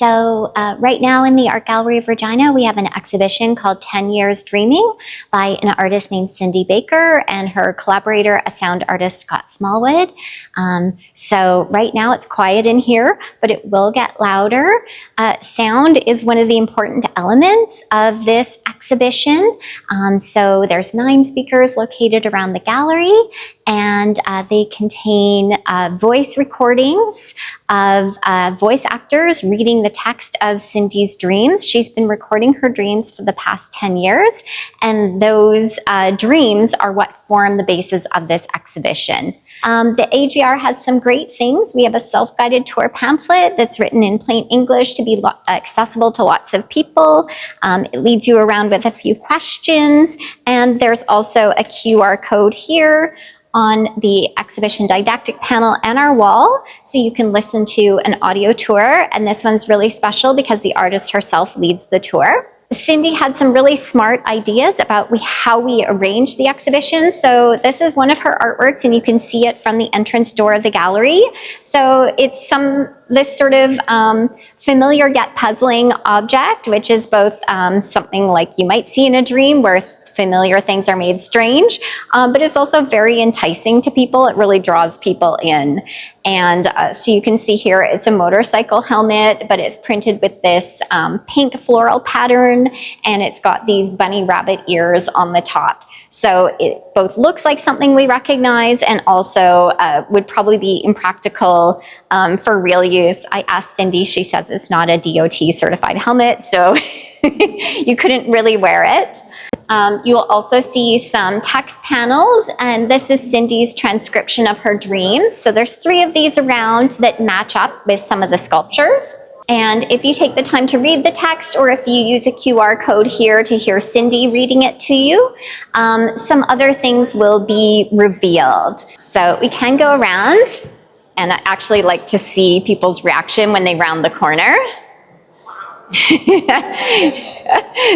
Right now in the Art Gallery of Regina, we have an exhibition called 10 Years Dreaming by an artist named Cindy Baker and her collaborator, a sound artist, Scott Smallwood. So right now it's quiet in here, but it will get louder. Sound is one of the important elements of this exhibition. So there's 9 speakers located around the gallery, and they contain voice recordings of voice actors reading the text of Cindy's dreams. She's been recording her dreams for the past 10 years, and those dreams are what form the basis of this exhibition. The AGR has some great things. We have a self-guided tour pamphlet that's written in plain English to be accessible to lots of people. It leads you around with a few questions, and there's also a QR code here on the exhibition didactic panel and our wall, so you can listen to an audio tour. And this one's really special because the artist herself leads the tour. Cindy had some really smart ideas about how we arrange the exhibition. So this is one of her artworks, and you can see it from the entrance door of the gallery. So it's this sort of familiar yet puzzling object, which is both something like you might see in a dream where familiar things are made strange, but it's also very enticing to people. It really draws people in. And so you can see here, it's a motorcycle helmet, but it's printed with this pink floral pattern, and it's got these bunny rabbit ears on the top. So it both looks like something we recognize and also would probably be impractical for real use. I asked Cindy, she says it's not a DOT certified helmet, so you couldn't really wear it. You'll also see some text panels, and this is Cindy's transcription of her dreams. So there's 3 of these around that match up with some of the sculptures. And if you take the time to read the text, or if you use a QR code here to hear Cindy reading it to you, some other things will be revealed. So we can go around, and I actually like to see people's reaction when they round the corner.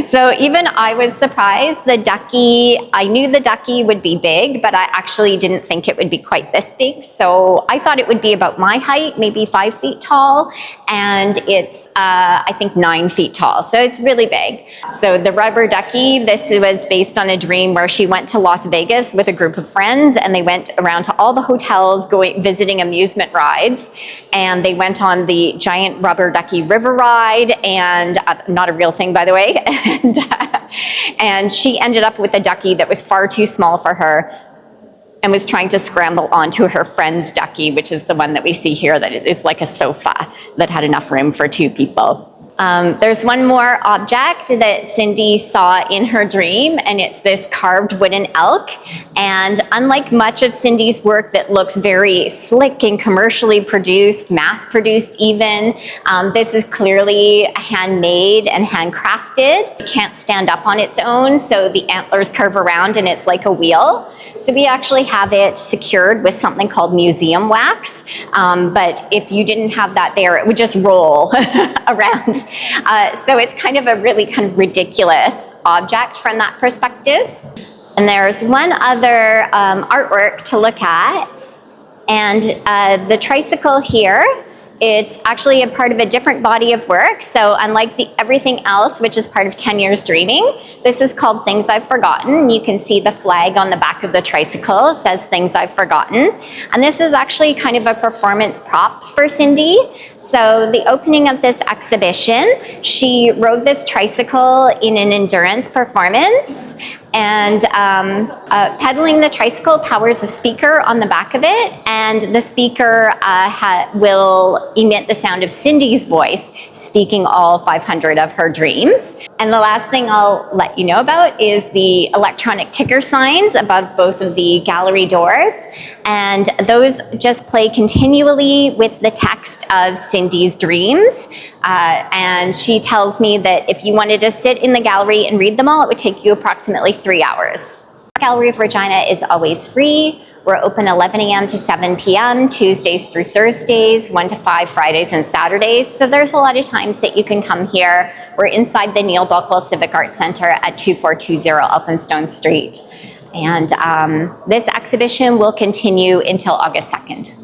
So even I was surprised. The ducky, I knew the ducky would be big, but I actually didn't think it would be quite this big. So I thought it would be about my height, maybe 5 feet tall, and it's I think 9 feet tall. So it's really big. So the rubber ducky, this was based on a dream where she went to Las Vegas with a group of friends, and they went around to all the hotels visiting amusement rides, and they went on the giant rubber ducky river ride, and not a real thing, by the way. And she ended up with a ducky that was far too small for her and was trying to scramble onto her friend's ducky, which is the one that we see here, that it is like a sofa that had enough room for 2 people. There's one more object that Cindy saw in her dream, and it's this carved wooden elk. And unlike much of Cindy's work that looks very slick and commercially produced, mass-produced even, this is clearly handmade and handcrafted. It can't stand up on its own, so the antlers curve around and it's like a wheel. So we actually have it secured with something called museum wax. But if you didn't have that there, it would just roll around. So it's kind of a really kind of ridiculous object from that perspective. And there's one other artwork to look at, and the tricycle here, it's actually a part of a different body of work. So unlike everything else, which is part of 10 Years Dreaming, this is called Things I've Forgotten. You can see the flag on the back of the tricycle. It says Things I've Forgotten. And this is actually kind of a performance prop for Cindy. So the opening of this exhibition, she rode this tricycle in an endurance performance, and pedaling the tricycle powers a speaker on the back of it, and the speaker will emit the sound of Cindy's voice speaking all 500 of her dreams. And the last thing I'll let you know about is the electronic ticker signs above both of the gallery doors, and those just play continually with the text of Cindy's dreams. And she tells me that if you wanted to sit in the gallery and read them all, it would take you approximately 3 hours. Art Gallery of Regina is always free. We're open 11 a.m. to 7 p.m. Tuesdays through Thursdays, 1 to 5 Fridays and Saturdays. So there's a lot of times that you can come here. We're inside the Neil Buckwell Civic Arts Center at 2420 Elphinstone Street. And this exhibition will continue until August 2nd.